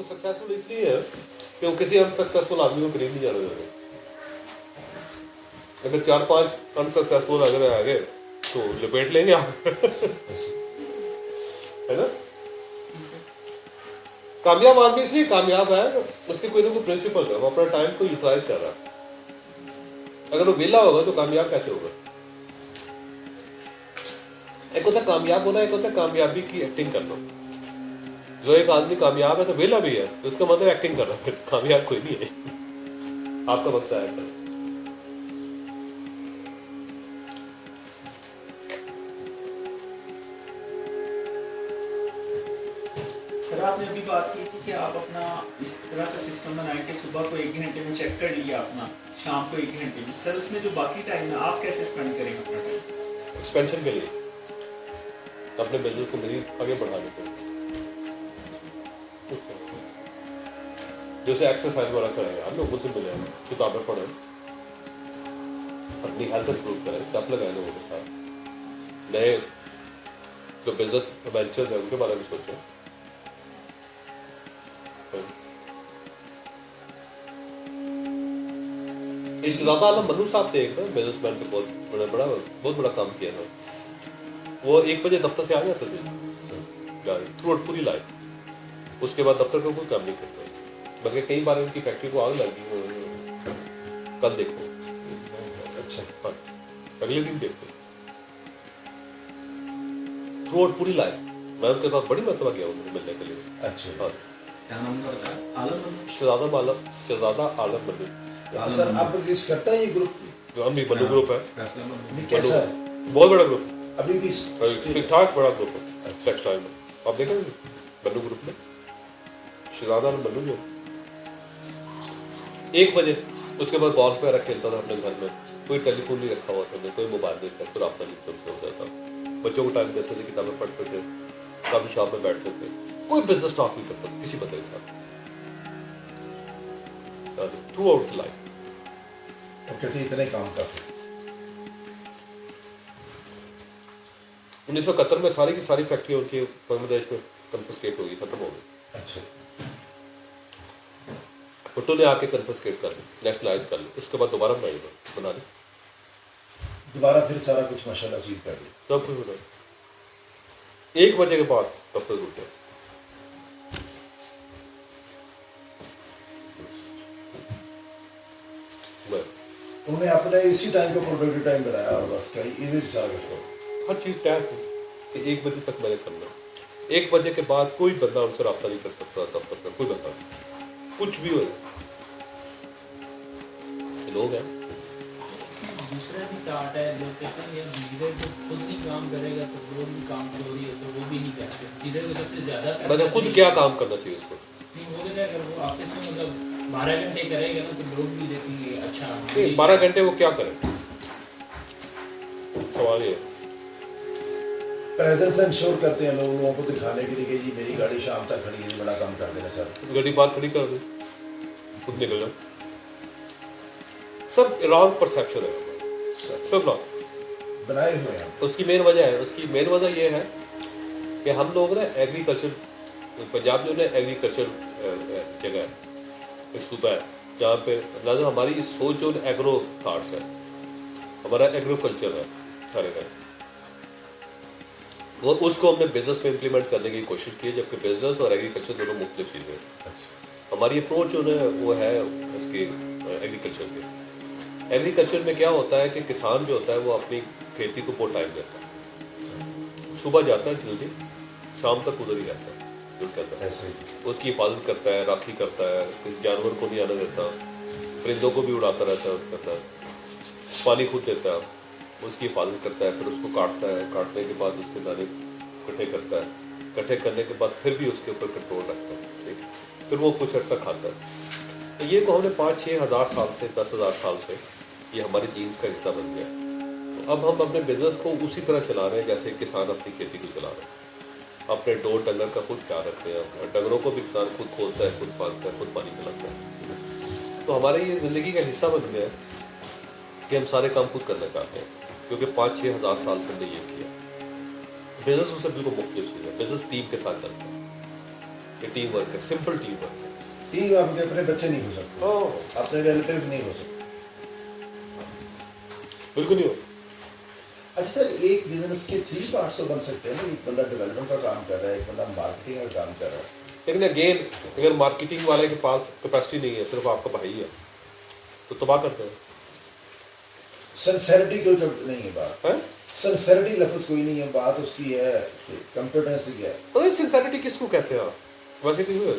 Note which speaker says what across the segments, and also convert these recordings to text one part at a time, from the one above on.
Speaker 1: वो सक्सेसफुल इसलिए है कि वो किसी अनसक्सेसफुल आदमी को करीब नहीं जाने देंगे। अगर 4-5 अनसक्सेसफुल अगर आ गए तो लपेट लेंगे आप है ना। कामयाब आदमी इसलिए कामयाब है, उसके कोई ना कोई प्रिंसिपल है, वो अपना टाइम को यूटिलाइज कर रहा है। अगर वो वेला होगा तो कामयाब कैसे होगा। एक होता है कामयाब होना, एक होता है कामयाबी की एक्टिंग करना। जो एक आदमी कामयाब है तो वेला भी है, तो उसका मतलब एक्टिंग कर रहा है, फिर कामयाब कोई नहीं है। आपका मकसद है
Speaker 2: सर, आपने अभी बात की थी कि आप अपना इस तरह का सिस्टम बनाएं कि सुबह को 1 घंटे में चेक कर लिया अपना, शाम को 1 घंटे में। सर, उसमें जो बाकी टाइम है आप कैसे स्पेंड करेंगे अपना टाइम?
Speaker 1: एक्सपेंशन के लिए, अपने बिजनेस को मजीद आगे बढ़ाने के लिए। जैसे एक्सरसाइज वाला करें, आप लोग मुझसे मिले, किताबें पढ़ें, अपनी हेल्थ इंप्रूव करें, टप लगाए लोगों के साथ, नए जो बिजनेस वेंचर्स हैं उनके बारे में सोचें। इस ज़्यादा आलम मनु साहब थे एक ना बिजनेसमैन के, बहुत बड़ा काम किया था। वो 1 बजे दफ्तर से आ जाते थे थ्रू आउट पूरी लाइफ, उसके बाद दफ्तर का कोई काम नहीं करते, बल्कि कई बार उनकी फैक्ट्री को आग लगी। कल देखो, अच्छा हाँ, अगले दिन देखो, थ्रू आउट पूरी लाइफ। मैं उनके साथ बड़ी मरतबा गया उनको मिलने के लिए।
Speaker 3: अच्छा
Speaker 1: हाँ,
Speaker 4: क्या नाम था? आलम
Speaker 1: शहजादा आलम मनु।
Speaker 3: सर, आप एग्जिस्ट करता है ये ग्रुप?
Speaker 1: हम भी मनु ग्रुप है,
Speaker 3: अभी कैसा है?
Speaker 1: बहुत बड़ा ग्रुप,
Speaker 3: अभी भी
Speaker 1: ठीक ठाक बड़ा ग्रुप है टेक्सटाइल में। आप देखेंगे मनु ग्रुप में शहजादा मनु जो 1 बजे, उसके बाद गोल्फ वगैरह खेलता था अपने घर में, कोई टेलीफोन नहीं रखा हुआ था, कोई मोबाइल नहीं था, कोई रब्ता नहीं होता था, बच्चों को टाइम देते थे, किताबें पढ़ते थे, कॉफी शॉप में बैठते थे, कोई बिजनेस टॉक नहीं करता किसी बंदे के साथ थ्रू आउट लाइफ।
Speaker 3: कहते इतने काम करते।
Speaker 1: 1971 में सारी की सारी फैक्ट्री उनकी बांग्लादेश में कंफिस्केट हो गई, खत्म हो गई।
Speaker 3: अच्छा,
Speaker 1: भुट्टो ने आके कंफिस्केट कर ली, नेशनलाइज कर ली, उसके बाद दोबारा बना ली,
Speaker 3: दोबारा फिर सारा कुछ माशाल्लाह अचीव कर लिया।
Speaker 1: सब कुछ बना। 1 बजे के बाद दफ्तर टूटे।
Speaker 3: उन्होंने अपने इसी टाइम को प्रोडक्टिव टाइम बनाया और बस क्या इजी सारा कुछ करो।
Speaker 1: हर चीज़ तय थी कि 1 बजे तक मैंने करना। 1 बजे के बाद कोई बंदा उनसे रब्ता नहीं कर सकता दफ्तर में, कोई बंदा कुछ भी हो। लोग हैं
Speaker 4: दूसरा भी काट है, लोग कहते हैं यार लीडर जो खुद नहीं काम करेगा तो लोग भी काम चोरी है तो वो भी नहीं करते। लीडर को सबसे ज्यादा
Speaker 1: मतलब खुद क्या काम करना चाहिए उसको।
Speaker 4: नहीं, वो तो अगर वो ऑफिस में मतलब 12 घंटे करेगा ना तो लोग भी देखेंगे अच्छा
Speaker 1: 12 घंटे वो क्या करें, सवाल ये।
Speaker 3: प्रेजेंस इंश्योर करते हैं लोगों को दिखाने के लिए कि जी मेरी गाड़ी शाम तक खड़ी है, बड़ा काम कर देना सर।
Speaker 1: गाड़ी बाहर खड़ी कर दो, खुद निकल जाओ। सब रॉन्ग परसेप्शन है, सब रॉन्ग
Speaker 3: बनाए हुए हैं।
Speaker 1: उसकी मेन वजह ये है कि हम लोग ना एग्रीकल्चर, पंजाब जो ना एग्रीकल्चर जगह है, सूबा है जहाँ पे लाजम हमारी सोच जो एग्रो थाट्स है, हमारा एग्रीकल्चर है सारे का, वो उसको हमने बिजनेस में इम्प्लीमेंट करने की कोशिश की है, जबकि बिजनेस और एग्रीकल्चर दोनों मुख्तलिफ चीज़ें हैं। हमारी अप्रोच जो है वो है उसकी एग्रीकल्चर की। एग्रीकल्चर में क्या होता है कि किसान जो होता है वो अपनी खेती को बहुत टाइम देता है, सुबह जाता है जल्दी, शाम तक उधर ही रहता है,
Speaker 3: ऐसे ही
Speaker 1: उसकी हिफाजत करता है, राखी करता है, किसी जानवर को नहीं आने देता, परिंदों को भी उड़ाता रहता है, उसका पानी खुद देता है, उसकी हिफाजत करता है, फिर उसको काटता है, काटने के बाद उसके दाने इकट्ठे करता है, इकट्ठे करने के बाद फिर भी उसके ऊपर कंट्रोल रखता है, ठीक, फिर वो कुछ अर्सा खाता है। तो ये को हमने 5-6 हज़ार साल से 10,000 साल से ये हमारी जीन्स का हिस्सा बन गया। तो अब हम अपने बिजनेस को उसी तरह चला रहे हैं जैसे किसान अपनी खेती को चला रहे हैं। अपने डोर डंगर का खुद ख्याल रखते हैं, डंगरों को भी किसान खुद खोलता है, खुद पालता है, खुद पानी पिलाता है। तो हमारे ये ज़िंदगी का हिस्सा बन गया है कि हम सारे काम खुद करना चाहते हैं, क्योंकि 5-6 हज़ार साल से हमने ये किया। बिजनेस उससे बिल्कुल मुख्तलिफ चीज़ है, बिजनेस टीम के साथ चलता है। ये टीम वर्क है, सिंपल टीम वर्क है।
Speaker 3: टीम आपके अपने बच्चे नहीं हो सकते,
Speaker 1: हाँ
Speaker 3: अपने रिलेटिव नहीं हो सकते।
Speaker 1: बिल्कुल नहीं हो।
Speaker 3: अच्छा सर, एक बिजनेस के 3 पार्ट्स तो बन सकते हैं ना, एक बंदा डेवलपमेंट का काम कर रहा है, एक बंदा मार्केटिंग का काम कर रहा है।
Speaker 1: लेकिन अगेन अगर मार्केटिंग वाले के पास कैपेसिटी नहीं है, सिर्फ आपका भाई है, तो तबाह करते हैं।
Speaker 3: सिंसेरिटी कोई नहीं है बात
Speaker 1: हैं?
Speaker 3: सिंसेरिटी लफ्ज कोई नहीं है, बात उसकी है कंप्यूटेंसी है।
Speaker 1: तो सिंसेरिटी किसको कहते हैं आप? वैसे क्यों है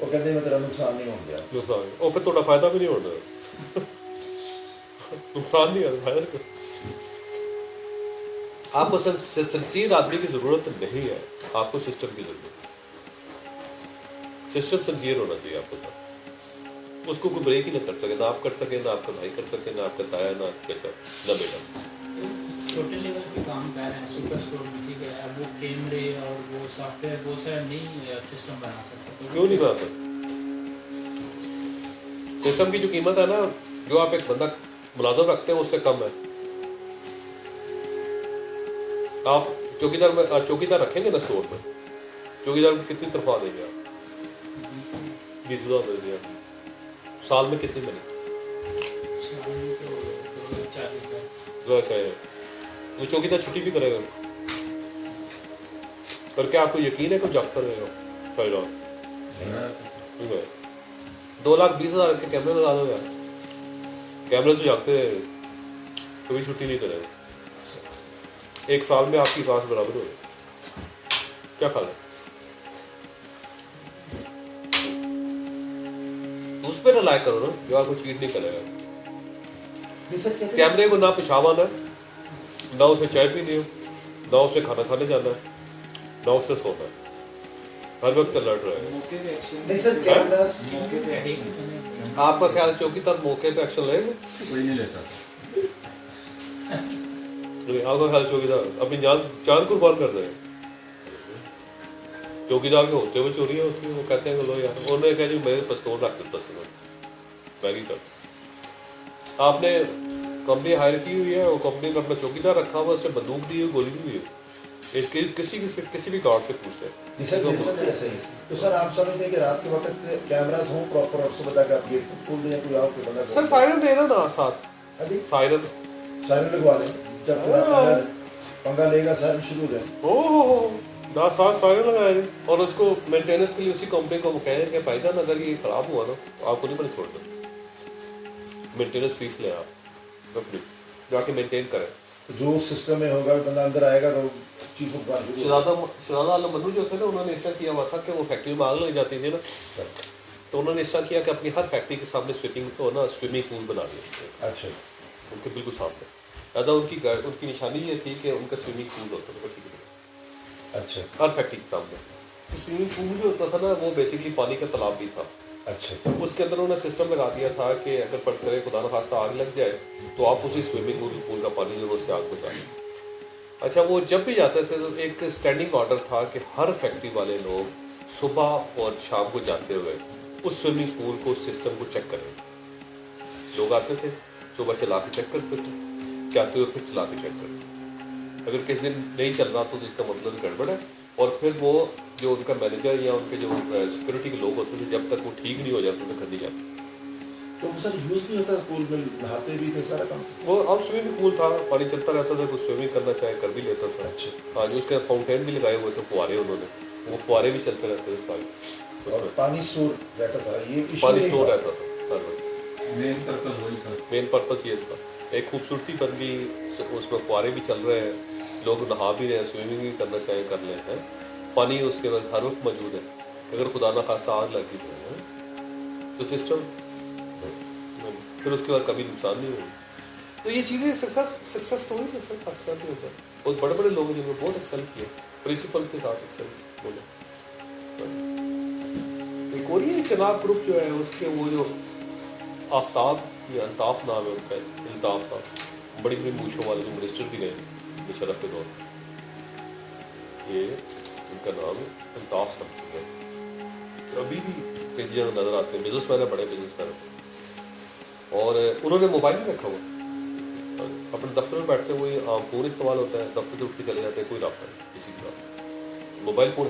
Speaker 3: वो कहते हैं मैं तेरा नुकसान नहीं हो गया।
Speaker 1: नुकसान, और फिर थोड़ा फायदा भी नहीं होता। नुकसान नहीं है, फायदा क्यों? आपको सिंसियर आदमी की जरूरत नहीं है, आपको सिस्टम की जरूरत है। सिस्टम सिंसियर होना चाहिए आपको साथ। उसको कोई ब्रेक ही ना कर सके, ना आप कर सके, ना आपका भाई कर सके, ना आपका ताया, ना चाचा, ना बेटा।
Speaker 4: छोटे लेवल पे काम कर रहे हैं, सुपर स्टोर किसी का है, वो कैमरे और वो सॉफ्टवेयर वो सब नहीं सिस्टम बना सकते, तो
Speaker 1: क्यों नहीं बना सकते? सिस्टम की जो कीमत है ना, जो आप एक बंदा मुलाजम रखते हैं उससे कम है। आप चौकीदार रखेंगे ना स्टोर में, चौकीदार को कितनी तनख्वाह देंगे आप? 20,000 देंगे आप। साल में कितनी बनी? जो ऐसा है, वो चौकीदार छुट्टी भी करेगा। पर क्या आपको यकीन है कि जागता रहेगा सारी रात? 2,20,000 के कैमरे लगा दो यार, कैमरे तो जागते रहे, कभी छुट्टी नहीं करेगा। एक साल में आपकी काश बराबर हो, क्या ख्याल है? उस पर रिलाय करो ना, जो आपको चीट नहीं करेगा। कैमरे को ना पेशाब आना है, ना उसे चाय पीनी हो, ना उसे खाना खाने जाना है, ना उसे सोना है, हर वक्त अलर्ट रहेगा।
Speaker 3: नहीं सर, कैमरास
Speaker 1: आपका ख्याल चौकीदार मौके पे एक्शन लेगा?
Speaker 5: कोई नहीं लेता।
Speaker 1: आपका ख्याल चौकीदार अपनी जान कुर्बान कर रहे हैं? चौकीदार के होते हुए चोरियां होती है, वो कहते हैं लो यार, उन्होंने कहा जी मेरे पिस्तौल रख देता मैगी कर। आपने कंपनी हायर की हुई है, वो कंपनी में अपना चौकीदार रखा हुआ, उससे बंदूक दी हुई, गोली दी हुई है। किसी भी गार्ड से पूछ ले।
Speaker 3: सर ऐसे ही तो सर आप समझते हैं कि रात के वक्त कैमरास हों प्रॉपर, और सुबह तक आप गेट खोल दें, कोई आपको बंदा
Speaker 1: सर सायरन देना ना साथ,
Speaker 3: अभी
Speaker 1: सायरन
Speaker 3: साइरन लगवा लें, जब पूरा पंगा लेगा साइरन शुरू हो जाए।
Speaker 1: ओह ना साथ सायरन लगाए, और उसको मेंटेनेंस के लिए उसी कंपनी को कहें कि भाईजान अगर ये खराब हुआ ना तो आपको नहीं पता छोड़ दो, मेंटेनेंस फीस ले आप अपनी जाके मेंटेन करें।
Speaker 3: जो सिस्टम में होगा, बंदा अंदर आएगा तो चीफ ऑफ
Speaker 1: शहजादा आलम मन्नू जो थे ना, उन्होंने ऐसा किया हुआ था कि वो फैक्ट्री में आग लग जाती थी ना, तो उन्होंने ऐसा किया कि अपनी हर फैक्ट्री के सामने स्विमिंग पूल बना दिया।
Speaker 3: अच्छा,
Speaker 1: उनके बिल्कुल सामने, ज़्यादा उनकी निशानी ये थी कि उनका स्विमिंग पूल होता था ठीक है।
Speaker 3: अच्छा,
Speaker 1: हर फैक्ट्री के सामने स्विमिंग पूल जो होता था ना, वो बेसिकली पानी का तालाब भी था।
Speaker 3: अच्छा,
Speaker 1: उसके अंदर उन्होंने सिस्टम लगा दिया था कि अगर फर्ज करें खुदा न खास्ता आग लग जाए तो आप उसी स्विमिंग पूल का पानी जो उससे आग बुझा लें। अच्छा, वो जब भी जाते थे तो एक स्टैंडिंग ऑर्डर था कि हर फैक्ट्री वाले लोग सुबह और शाम को जाते हुए उस स्विमिंग पूल को, उस सिस्टम को चेक करें। लोग आते थे, सुबह चला के चेक करते थे, जाते हुए फिर चला के चेक करते। अगर किस दिन नहीं चल रहा तो इसका मतलब गड़बड़ है, और फिर वो जो उनका मैनेजर या उनके जो सिक्योरिटी के लोग होते थे, जब तक वो ठीक नहीं हो जाते थे घर नहीं जाते।
Speaker 3: तो सर यूज नहीं होता, पूल में नहाते भी थे, सारा काम।
Speaker 1: वो अब स्विमिंग पूल था, पानी चलता रहता था, कुछ स्विमिंग करना चाहे कर भी लेता था।
Speaker 3: अच्छा,
Speaker 1: हाँ जी, उसके फाउंटेन भी लगाए हुए थे, फुहारे, उन्होंने वो फुहारे भी चलते रहते थे सारे,
Speaker 3: और पानी स्टोर रहता था, ये issue
Speaker 1: पानी
Speaker 3: नहीं
Speaker 1: स्टोर
Speaker 3: था।
Speaker 1: रहता था हर वक्त।
Speaker 5: मेन पर्पज वही था।
Speaker 1: मेन पर्पस ये था, एक खूबसूरती बन गई, उसमें फुहारे भी चल रहे हैं, लोग नहा भी रहे हैं, स्विमिंग भी करना चाहे कर लें हैं, पानी उसके बाद हर वक्त मौजूद है। अगर खुदा ना खास्ता आग लगी तो सिस्टम, फिर उसके बाद कभी नुकसान नहीं होगा। तो ये चीज़ें सक्सेस स्टोरी से सर पाकिस्तान में होता है। बहुत बड़े बड़े लोग जिन्होंने बहुत एक्सेल किए, प्रिंसिपल्स के साथ एक्सेल बोले। एक और ये चनाब ग्रुप जो है, उसके वो जो आफ्ताब या अल्ताफ नाम है उनका, अल्ताफ था, बड़ी बड़ी मूछों वाले जो मिनिस्टर भी गए मुशर्रफ के दौर में, ये उनका नाम है अल्ताफ समथिंग है। अभी भी कई जगह नजर आते हैं, बिजनेसमैन है, बड़े बिजनेसमैन है, और उन्होंने मोबाइल नहीं रखा हुआ, अपने दफ्तर में बैठते हुए फोन इस्तेमाल होता है, दफ्तर से उठ के चले जाते हैं, कोई रब्ता नहीं किसी के साथ, मोबाइल फोन